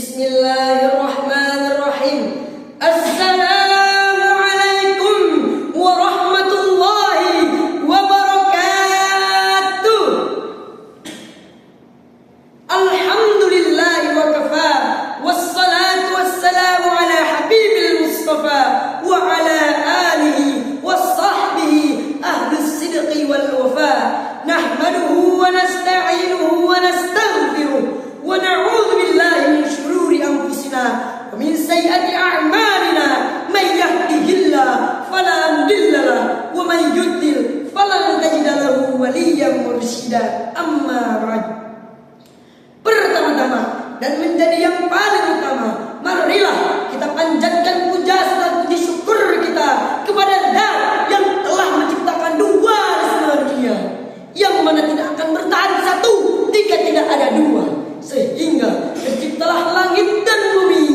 Bismillahirrahmanirrahim. Assalamualaikum warahmatullahi wabarakatuh. Alhamdulillahi wa kafa, wassalatu wassalamu ala habibil mustafa wa ala alihi wa sahbihi ahlus sidqi wal wafa. Nahmaduhu wa nasta'inuhu wa nastaghfiruh wa na'udzu billahi min syururi anfusina wa min sayyiati a'malina. May yahdihillahu fala mudilla lahu wa may yudlil falan tajida lahu waliyyan mursyida. Amma ba'd. Pertama-tama dan menjadi yang paling utama, marilah kita panjatkan puja serta puji syukur kita kepada Zat yang telah menciptakan dua di seluruh dunia, yang mana tidak akan bertahan satu jika tidak ada dua, sehingga terciptalah langit dan bumi,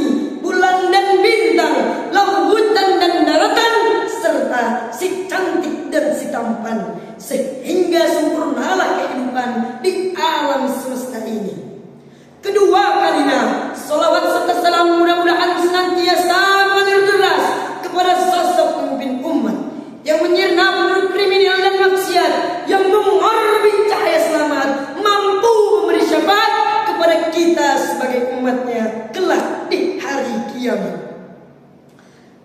bulan dan bintang, lautan dan daratan, serta si cantik dan si tampan, sehingga sempurnalah kehidupan di alam semesta ini. Kedua kalinya, salawat serta salam mudah-mudahan senantiasa mengalir deras kepada sosok pemimpin umat yang menyirna penduduk kriminal dan maksiat, yang mengorbit cahaya selamat, mampu memberi syafaat kepada kita sebagai umatnya kelak di hari kiamat.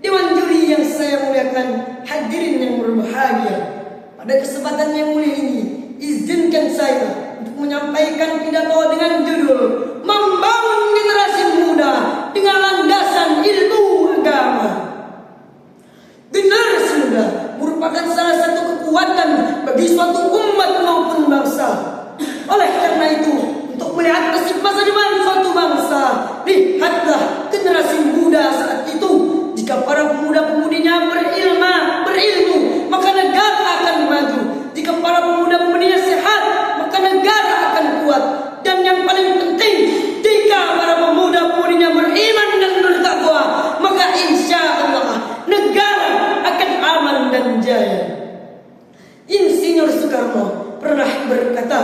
Dewan juri yang saya muliakan, hadirin yang berbahagia, pada kesempatan yang mulia ini izinkan saya untuk menyampaikan pidato dengan judul Membangun Generasi Muda dengan Landasan Ilmu Agama. Generasi muda merupakan salah satu kekuatan bagi suatu umat maupun bangsa. Oleh karena itu, untuk melihat nasib masa depan suatu bangsa, lihatlah generasi muda saat itu. Jika para pemuda-pemudinya berilmu, maka negara akan maju. Jika para pemuda-pemudinya sehat, maka negara akan kuat. Dan yang paling penting, jika para pemuda-pemudinya beriman dan bertakwa, maka insya Allah negara akan aman dan jaya. Insinyur Soekarno pernah berkata,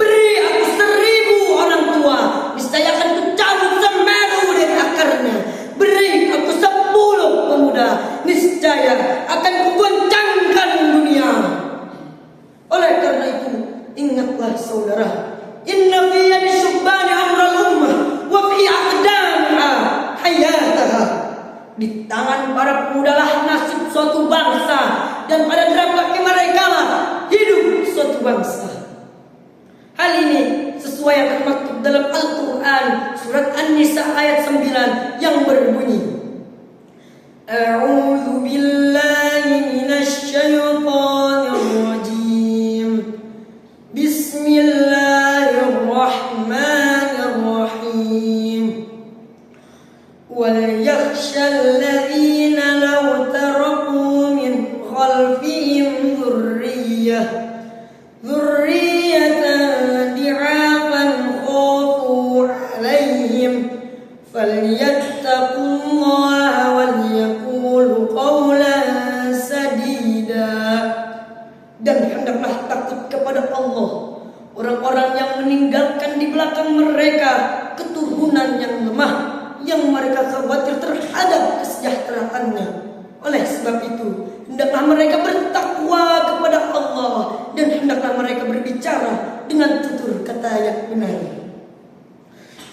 beri aku 1000 orang tua, niscaya akan kucabut Semeru dari akarnya. Beri aku 10 pemuda, niscaya akan kugoncangkan dunia. Oleh karena itu, ingatlah saudara, inna fi yadi syubbani amral ummah wa fi aqdamiha hayataha. Di tangan para pemuda lah nasib suatu bangsa, dan pada derap kaki mereka lah hidup suatu bangsa. Hal ini sesuai yang termaktub dalam Al-Quran surat An-Nisa ayat 9 yang berbunyi, A'udzu billahi minasy syaithanir rajim. Bismillahirrahmanirrahim. Wal yakhshal ladzina law taraku min khalfihim dhurriyyatan di'afan khafu 'alaihim falyattaqullaha wal yaqulu qawlan sadida. Dan hendaklah takut kepada Allah orang-orang yang meninggalkan di belakang mereka keturunan yang lemah, yang mereka khawatir terhadap kesejahteraannya. Oleh sebab itu, hendaklah mereka bertakwa kepada Allah, dan hendaklah mereka berbicara dengan tutur kata yang benar.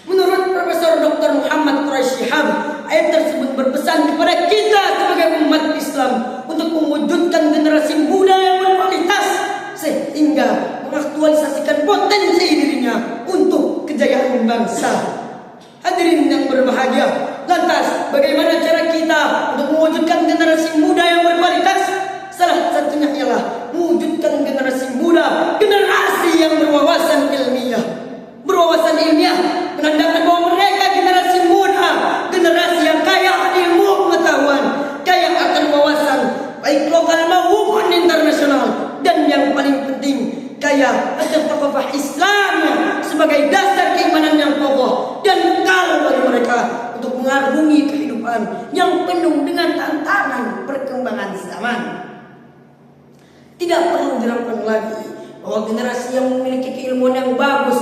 Menurut Profesor Dr. Muhammad Quraish Shihab, ayat tersebut berpesan kepada kita sebagai umat Islam untuk mewujudkan generasi muda yang berkualitas, sehingga mengaktualisasikan potensi dirinya untuk kejayaan bangsa. Hadirin yang berbahagia, lantas bagaimana cara kita untuk mewujudkan generasi muda yang berkualitas? Salah satunya ialah mewujudkan generasi muda, generasi yang berwawasan ilmiah. Berwawasan ilmiah menandakan bahwa mereka generasi muda, generasi yang kaya ilmu pengetahuan, kaya akan wawasan baik lokal maupun internasional, dan yang paling penting kaya akan thaqafah Islamnya sebagai dasar keimanan yang kokoh dan bekal bagi mereka untuk mengarungi kehidupan yang penuh dengan tantangan perkembangan zaman. Tidak perlu diragukan lagi bahwa generasi yang memiliki keilmuan yang bagus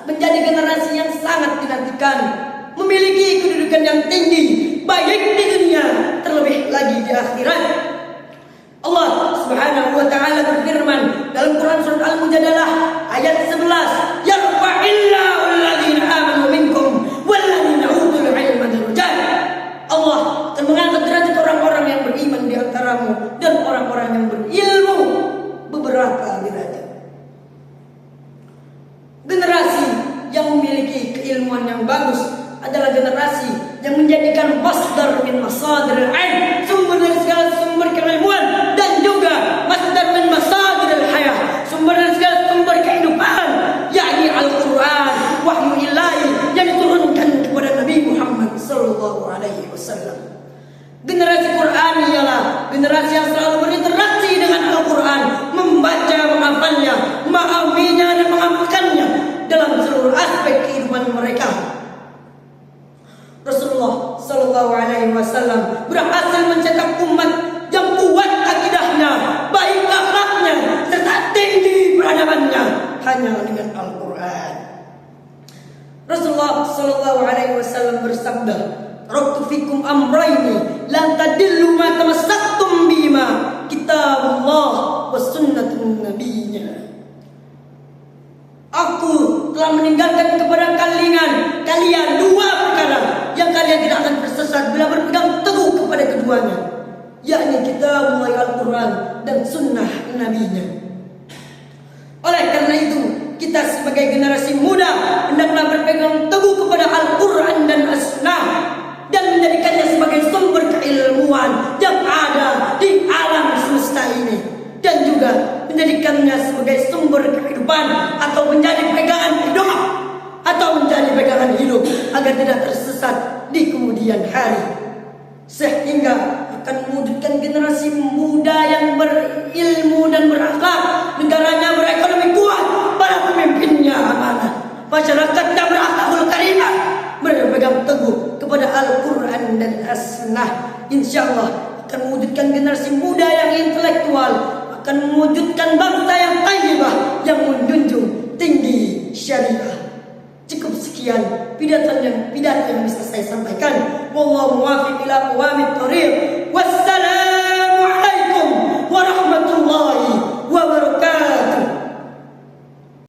menjadi generasi yang sangat dinantikan, memiliki kedudukan yang tinggi, baik di dunia terlebih lagi di akhirat. Allah Subhanahu wa taala berfirman dalam Quran surat Al-Mujadalah ayat 11, "Yarfa'illahu alladziina aamanu minkum walladziina utul 'ilma darajat." Allah akan mengangkat derajat orang-orang yang beriman di antaramu dan orang-orang yang berilmu beberapa derajat. Generasi yang memiliki keilmuan yang bagus adalah generasi yang menjadikan masdar min masadir al-'ilm, sumber dari segala sumber keilmuan, dan juga masdar min masadir al-hayah, sumber dari segala sumber kehidupan, yakni Al-Quran, wahyu ilahi yang diturunkan kepada Nabi Muhammad sallallahu alaihi wasallam. Generasi Quran ialah generasi yang selalu berinteraksi dengan Al-Quran, membaca, menghafalnya, memahaminya dan mengamalkannya dalam seluruh aspek kehidupan mereka. Rasulullah sallallahu alaihi wasallam berhasil mencetak umat yang kuat akidahnya, baik akhlaknya, serta tinggi peradabannya hanya dengan Al-Quran. Rasulullah sallallahu alaihi wasallam bersabda, "Taraktu fikum amrayni lan tadillu ma tamassaktum bima, kitabullah wa sunnatun nabiyya." Aku telah meninggalkan kepada kalian dua perkara yang kalian tidak akan tersesat bila berpegang teguh kepada keduanya, yakni kitabullah Al-Quran dan sunnah nabinya. Oleh karena itu, kita sebagai generasi muda hendaklah berpegang teguh kepada Al-Quran dan As-Sunnah dan menjadikannya sebagai sumber keilmuan yang ada di alam semesta ini, dan juga menjadikannya sebagai sumber kehidupan atau menjadi pegangan hidup agar tidak tersesat di kemudian hari, sehingga akan mewujudkan generasi muda yang berilmu dan berakhlak, negaranya berekonomi kuat, para pemimpinnya amanah, masyarakatnya berakhlakul karimah, berpegang teguh kepada Al-Quran dan As-Sunnah. InsyaAllah akan mewujudkan generasi muda yang intelektual, akan mewujudkan bangsa yang thayyibah, yang menjunjung tinggi syariah. Cukup sekian pidato yang bisa saya sampaikan. Wallahu muwaffiq ila aqwamit thoriq.